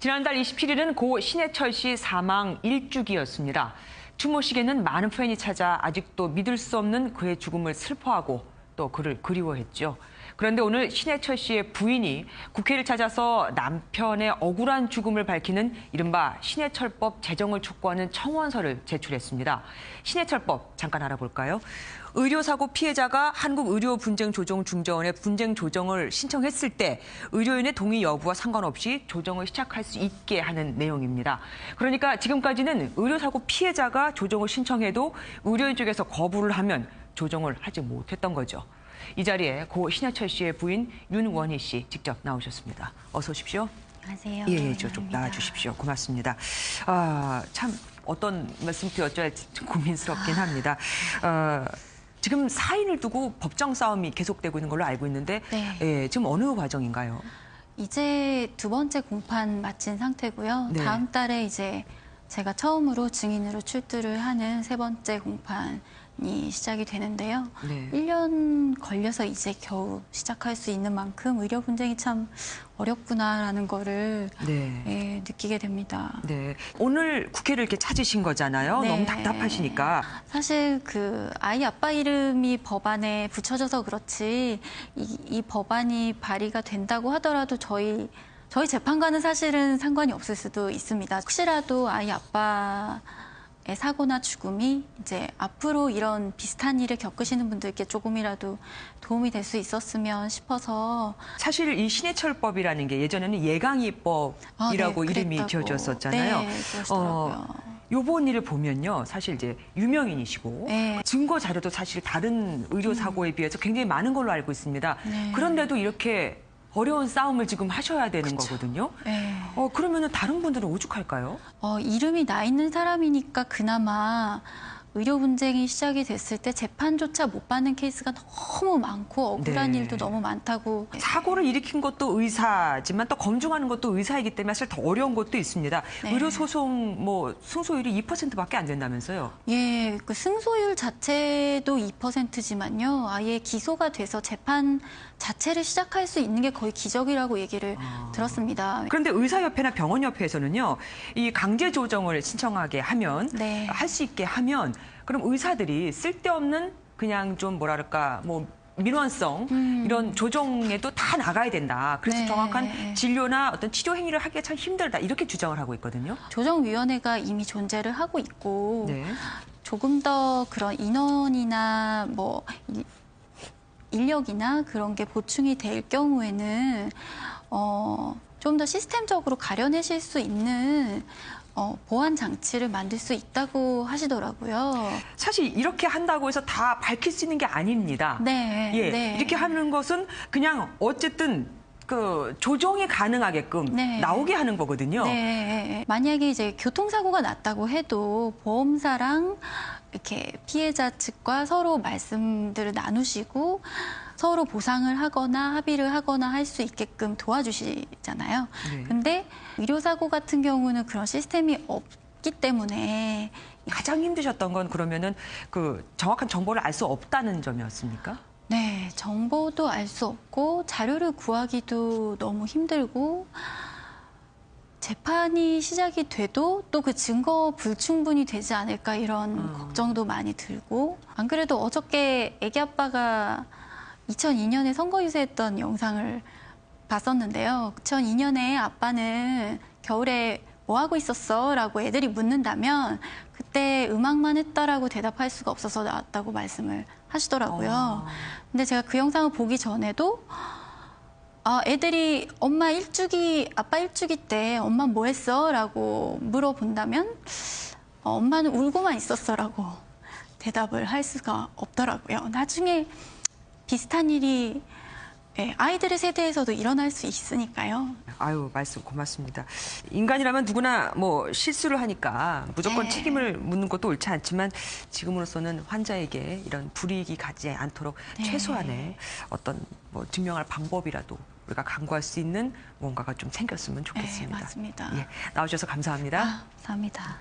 지난달 27일은 고 신해철 씨 사망 1주기였습니다. 추모식에는 많은 팬이 찾아 아직도 믿을 수 없는 그의 죽음을 슬퍼하고 또 그를 그리워했죠. 그런데 오늘 신해철 씨의 부인이 국회를 찾아서 남편의 억울한 죽음을 밝히는 이른바 신해철법 제정을 촉구하는 청원서를 제출했습니다. 신해철법 잠깐 알아볼까요? 의료사고 피해자가 한국의료분쟁조정중재원에 분쟁조정을 신청했을 때 의료인의 동의 여부와 상관없이 조정을 시작할 수 있게 하는 내용입니다. 그러니까 지금까지는 의료사고 피해자가 조정을 신청해도 의료인 쪽에서 거부를 하면 조정을 하지 못했던 거죠. 이 자리에 고 신해철 씨의 부인 윤원희 씨 직접 나오셨습니다. 어서 오십시오. 안녕하세요. 예, 저쪽 나와주십시오. 고맙습니다. 참 어떤 말씀도 여쭤야 좀 고민스럽긴 합니다. 지금 사인을 두고 법정 싸움이 계속되고 있는 걸로 알고 있는데 네. 예, 지금 어느 과정인가요? 이제 두 번째 공판 마친 상태고요. 네. 다음 달에 이제 제가 처음으로 증인으로 출두를 하는 세 번째 공판이 시작이 되는데요. 네. 1년 걸려서 이제 겨우 시작할 수 있는 만큼 의료 분쟁이 참 어렵구나라는 거를 네. 예, 느끼게 됩니다. 네. 오늘 국회를 이렇게 찾으신 거잖아요. 네. 너무 답답하시니까. 사실 그 아이 아빠 이름이 법안에 붙여져서 그렇지 이 법안이 발의가 된다고 하더라도 저희 재판과는 사실은 상관이 없을 수도 있습니다. 혹시라도 아이 아빠의 사고나 죽음이 이제 앞으로 이런 비슷한 일을 겪으시는 분들께 조금이라도 도움이 될 수 있었으면 싶어서. 사실 이 신해철법이라는 게 예전에는 예강이법이라고 네, 이름이 그랬다고. 지어졌었잖아요. 네, 그러시더라고요. 요번 일을 보면요. 사실 이제 유명인이시고 네. 증거 자료도 사실 다른 의료 사고에 비해서 굉장히 많은 걸로 알고 있습니다. 네. 그런데도 이렇게 어려운 싸움을 지금 하셔야 되는 그쵸. 거거든요. 네. 그러면은 다른 분들은 오죽할까요? 이름이 나 있는 사람이니까 그나마 의료 분쟁이 시작이 됐을 때 재판조차 못 받는 케이스가 너무 많고 억울한 네. 일도 너무 많다고. 사고를 일으킨 것도 의사지만 또 검증하는 것도 의사이기 때문에 사실 더 어려운 것도 있습니다. 네. 의료 소송 승소율이 2%밖에 안 된다면서요? 예, 그 승소율 자체도 2%지만요. 아예 기소가 돼서 재판 자체를 시작할 수 있는 게 거의 기적이라고 얘기를 들었습니다. 그런데 의사협회나 병원협회에서는요, 이 강제 조정을 신청하게 하면 네. 할 수 있게 하면 그럼 의사들이 쓸데없는 그냥 좀 뭐랄까 민원성 이런 조정에도 다 나가야 된다. 그래서 네. 정확한 진료나 어떤 치료 행위를 하기가 참 힘들다. 이렇게 주장을 하고 있거든요. 조정위원회가 이미 존재를 하고 있고 네. 조금 더 그런 인원이나 인력이나 그런 게 보충이 될 경우에는 좀 더 시스템적으로 가려내실 수 있는 보안 장치를 만들 수 있다고 하시더라고요. 사실 이렇게 한다고 해서 다 밝힐 수 있는 게 아닙니다. 네, 예, 네. 이렇게 하는 것은 그냥 어쨌든 그 조정이 가능하게끔 네. 나오게 하는 거거든요. 네. 만약에 이제 교통사고가 났다고 해도 보험사랑 이렇게 피해자 측과 서로 말씀들을 나누시고 서로 보상을 하거나 합의를 하거나 할 수 있게끔 도와주시잖아요. 네. 근데 의료사고 같은 경우는 그런 시스템이 없기 때문에. 가장 힘드셨던 건 그러면은 그 정확한 정보를 알 수 없다는 점이었습니까? 네, 정보도 알 수 없고 자료를 구하기도 너무 힘들고 재판이 시작이 돼도 또 그 증거 불충분이 되지 않을까 이런 걱정도 많이 들고. 안 그래도 어저께 애기 아빠가 2002년에 선거 유세했던 영상을 봤었는데요. 2002년에 아빠는 겨울에 뭐 하고 있었어? 라고 애들이 묻는다면 그때 음악만 했다라고 대답할 수가 없어서 나왔다고 말씀을 하시더라고요. 근데 제가 그 영상을 보기 전에도 애들이 아빠 일주기 때 엄마 뭐 했어? 라고 물어본다면 엄마는 울고만 있었어 라고 대답을 할 수가 없더라고요. 나중에 비슷한 일이 아이들의 세대에서도 일어날 수 있으니까요. 아유, 말씀 고맙습니다. 인간이라면 누구나 실수를 하니까 무조건 네. 책임을 묻는 것도 옳지 않지만 지금으로서는 환자에게 이런 불이익이 가지 않도록 네. 최소한의 어떤 증명할 방법이라도 우리가 강구할 수 있는 뭔가가 좀 생겼으면 좋겠습니다. 네, 맞습니다. 예, 나오셔서 감사합니다. 감사합니다.